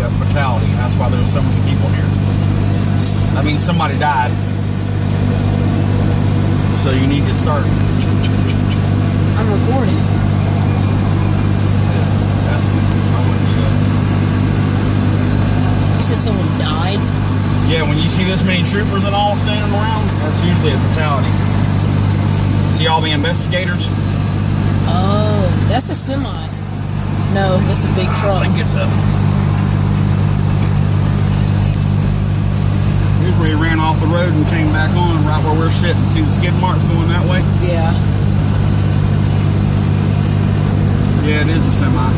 a fatality, and that's why there were so many people here. I mean, somebody died. So you need to start. I'm recording. That's You said someone died? yeah, when you see this many troopers and all standing around, that's usually a fatality. See all the investigators? Oh, that's a semi. No, that's a big truck. I think it's a... Here's where he ran off the road and came back on right where we're sitting. See the skid marks going that way? Yeah. Yeah, it is a semi.